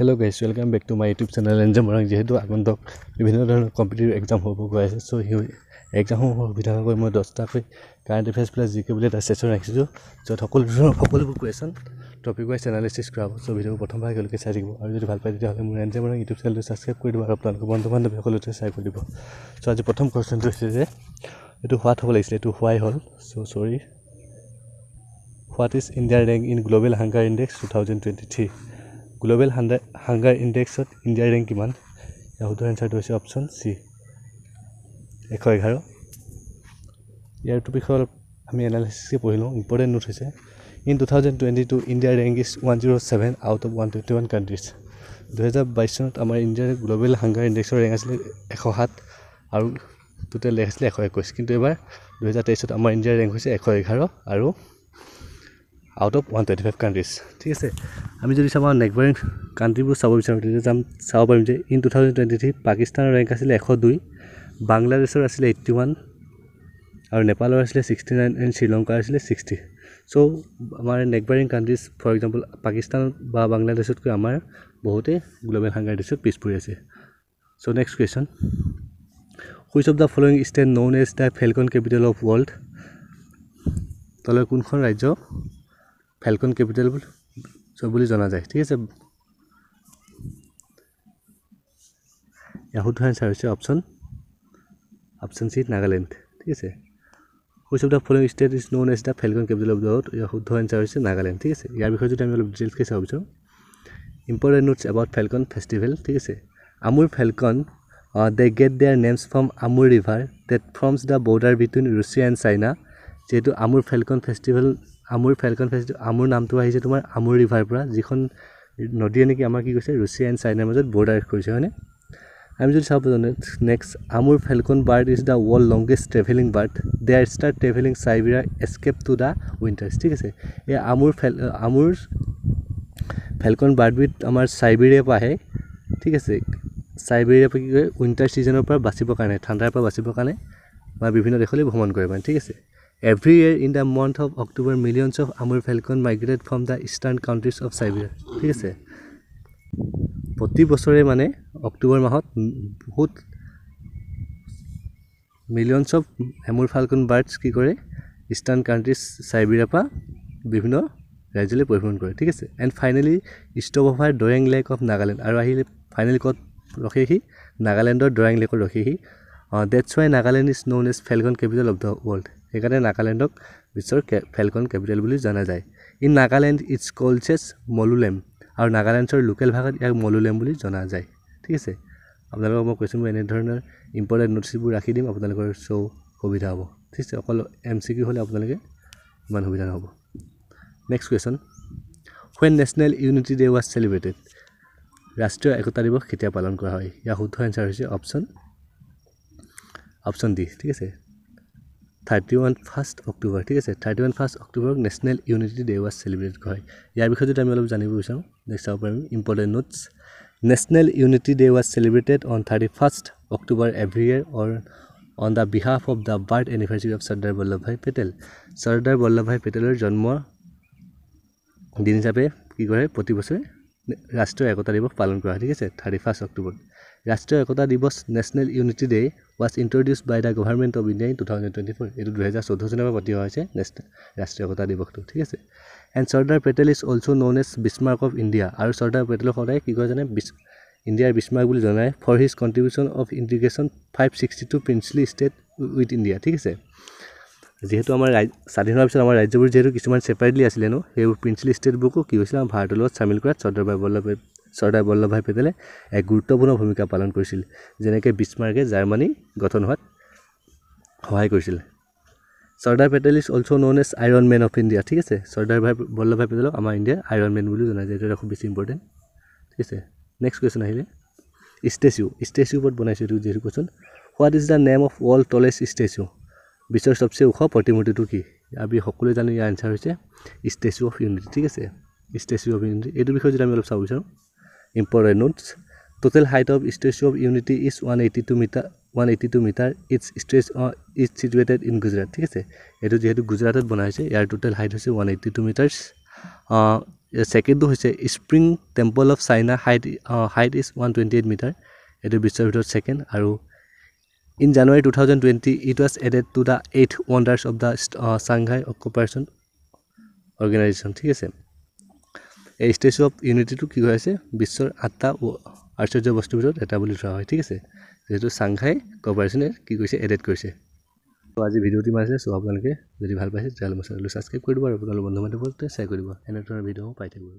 Hello guys, welcome back to my YouTube channel Enjam Morang যেহেতু আগন্তুক বিভিন্ন ধৰণৰ কম্পিটিটিভ এক্সাম হ'ব গৈ আছে সো এই এক্সামসমূহৰ সুবিধা কৰি মই 10টাকৈ কাৰেণ্ট এফেয়াৰ্স প্লাস জিকে বুলি এটা সেশন ৰাখিছো য'ত সকলোবোৰ কোৱেশ্চন টপিক ওয়াইজ এনালাইসিস কৰা হ'ব সো ভিডিও প্ৰথমবাৰ একেলগে চাই থাকিব আৰু যদি ভাল পায় তেতিয়াহ'লে মোৰ এনজেম মৰং YouTube চেনেলটো সাবস্ক্ৰাইব কৰি দিব আৰু আপোনালোকৰ বন্ধু-বান্ধৱ সকলোকে শ্বেয়াৰ কৰি দিব সো আজি প্ৰথম কোৱেশ্চনটো হৈছে যে এটো হোৱাট হ'ব লাগিছিল এটো হোৱাই হ'ল সো সৰি What is India rank in Global Hunger Index 2023? Global Hunger Index of India rank kiman? Yahudu answer to option C. 111. Here to be called analysis important note is in 2022 India rank is 107 out of 121 countries. 2022 আমাৰ India Global Hunger Index rank আছিল 107 আৰু total আছিল 121 কিন্তু এবাৰ 2023 আমাৰ India rank হৈছে 111 আৰু out of 135 countries ঠিক আছে আমি যদি চাবা নেইবাৰিং কান্ট্ৰিবোৰ চাব বিচাৰো তেতিয়া চাব পাৰিম যে ইন 2023 পাকিস্তানৰ ৰেংক আছিল 102 বাংলাদেশৰ আছিল 81 আৰু নেপালৰ আছিল 69 এণ্ড শ্ৰীলংকাৰ আছিল 60 সো আমাৰ neighbouring countries for example Pakistan বা বাংলাদেশতকৈ আমাৰ বহুতে গ্লোবাল হাংগাৰ ইনডেক্সত পিছ পৰি আছে so next question which of the following state known as the falcon capital of world তলে কোনখন ৰাজ্য ফেলকন ক্যাপিটাল বুলি জানা যায় ঠিক আছে ইয়াহুদ আনসার হৈছে অপশন সি নাগাল্যান্ড ঠিক আছে which of the following state is known as the falcon capital of the world ইয়াহুদ আনসার হৈছে নাগাল্যান্ড ঠিক আছে ইয়াৰ বিষয়ে যদি আমি অলপ ডিটেইলছ কে চাব বিচাৰো important notes about falcon festival ঠিক আছে আমুৰ falcon they get their names from Amur river that forms the border between Russia and China যেটো আমুৰ ফেলকন ফেষ্টিভেল আমুৰ নামটো আহিছে তোমাৰ আমুৰ ৰিভাৰ পৰা যিখন নদীয়ে নেকি আমাৰ কি কৈছে ৰাছিয়া এণ্ড চাইনাৰ মাজত বৰ্ডাৰ কৰিছে হয়নে আমি যদি চাব নেক্সট আমুৰ falcon bird is the world longest travelling bird they are start travelling Siberia escape to the winters ঠিক আছে এই আমুৰ ফেলকন বাৰ্ডবিট আমাৰ সাইবেৰিয়া পৰা আহে ঠিক আছে সাইবেৰিয়া পৰা কি কৰে উইন্টাৰ সিজনৰ পৰা বাচিবৰ কাৰণে ঠাণ্ডাৰ পৰা বাচিবৰ কাৰণে বা বিভিন্ন দেশলৈ ভ্ৰমণ কৰে মানে ঠিক আছে Every year in the month of October, millions of Amur falcon migrate from the eastern countries of Siberia. ঠিক আছে প্ৰতি বছৰে মানে অক্টোবৰ মাহত বহুত millions of Amur falcon birds কি কৰে ইষ্টাৰ্ণ কান্ট্ৰিজ সাইবেৰিয়া পৰা বিভিন্ন ৰাজ্যলৈ পৰিভ্ৰমণ কৰে ঠিক আছে and finally stop over Doyang lake of Nagaland আৰু আহিলে ফাইনেলি কত ৰখেহি নাগালেণ্ডৰ ডয়াং লেকত ৰখেহি that's why Nagaland is known as Falcon capital of the world সেইকাৰণে নাগালেণ্ডক বিশ্বৰ ফেলকন ক্যাপিটেল বুলি জানা যায় in Nagaland it's called as মলুলেম আৰু নাগালেণ্ডৰ লোকেল ভাষাত ইয়াক মলুলেম বুলি জনা যায় ঠিক আছে আপোনালোকক মই কৈছো এনে ধৰণৰ ইম্পৰ্টেন্ট নোটছবোৰ ৰাখি দিম আপোনালোকৰ সো সুবিধা হ'ব ঠিক আছে অকল এমসিকিউ হলে আপোনালোকে ইমান সুবিধা নহব next question when national unity day was celebrated ৰাষ্ট্ৰীয় একতা দিৱস কেতিয়া পালন কৰা হয় ইয়াৰ শুদ্ধ আনসাৰ হৈছে অপশন ডি ঠিক আছে 31st October ঠিক আছে 31st October National Unity Day was celebrated হয় ইয়াৰ বিষয়ে যদি আমি অলপ জানিব বিচাৰো নেক্সট চাব পাৰিম important notes National Unity Day was celebrated on 31st October every year or on the behalf of the birth anniversary of Sardar Vallabhbhai Patel Sardar Vallabhbhai Patelৰ জন্ম দিন হিচাপে কি কৰে প্ৰতি বছৰে ৰাষ্ট্ৰীয় একতা দিৱস পালন কৰা হয় ঠিক আছে 31st October ৰাষ্ট্ৰীয় একতা দিৱস National Unity Day was introduced by the government of India in 2024 এটো 2014 চনৰ পৰা পাতি হৈছে ৰাষ্ট্ৰীয় একতা দিৱসটো ঠিক আছে and Sardar Patel is also known as Bismarck of India আৰু Sardar Patelক সদায় কি কয় জানে ইণ্ডিয়াৰ বিস্মাৰ্ক বুলি জনায় for his contribution of integration 562 princely state with India ঠিক আছে যেহেতু আমাৰ স্বাধীন হোৱাৰ পিছত আমাৰ ৰাজ্যবোৰ যেহেতু কিছুমান সেপাৰেটলি আছিল ন সেই প্ৰিন্সলি ষ্টেটবোৰকো কি হৈছিল আমাৰ ভাৰতৰ লগত শামিল কৰাত চৰ্দাৰ বল্লভভাই পেটেলে এক গুৰুত্বপূৰ্ণ ভূমিকা পালন কৰিছিল যেনেকৈ বিস্মাৰ্কে জাৰ্মানী গঠন হোৱাত সহায় কৰিছিল Sardar Patel is also known as Iron Man of India ঠিক আছে চৰ্দাৰ বল্লভভাই পেটেলক আমাৰ ইণ্ডিয়াৰ আইৰন ম্যান বুলি জনা যায় এটা খুব বেছি ইম্পৰ্টেন্ট ঠিক আছে নেক্সট কোৱেশ্চন আহিলে ষ্টেচু ওপৰত বনাইছে এইটো যেটো question what is the name of world টলেষ্ট statue বিশ্বৰ সবচে ওখ প্ৰতিমূৰ্তিটো কি আমি সকলোৱে জানো ইয়াৰ আনসাৰ হৈছে ষ্টেচু অফ ইউনিটি ঠিক আছে ষ্টেচু অফ ইউনিটি এইটো বিষয়ে যদি আমি অলপ চাব বিচাৰো important notes total height of statue of unity is 182 meter its stretch is situated in Gujarat ঠিক আছে এটো যেহেতু গুজৰাটত বনাইছে ইয়াৰ total height হৈছে 182 meters সেকেন্ডটো হৈছে spring temple of China height is 128 metre এইটো বিশ্বৰ ভিতৰত সেকেন্ড আৰু in January 2020 it was added to the 8th wonders of the Shanghai Cooperation Organization ঠিক আছে এই ষ্টেচু অফ ইউনিটিটো কি হৈ আছে বিশ্বৰ 8টা আশ্চৰ্য বস্তুৰ ভিতৰত এটা বুলি ধৰা হয় ঠিক আছে যেটো সাংঘাই কোঅপাৰেচনে কি কৈছে এডেড কৰিছে তো আজি ভিডিওটি মাৰিছে সো আপোনালোকে যদি ভাল পাইছে তেতিয়াহ'লে মোৰ চেনেলটো সাবস্ক্ৰাইব কৰি দিব আৰু আপোনালোকৰ বন্ধু বান্ধৱীৰ সৈতে শ্বেয়াৰ কৰিব এনে ধৰণৰ ভিডিও পাই থাকিব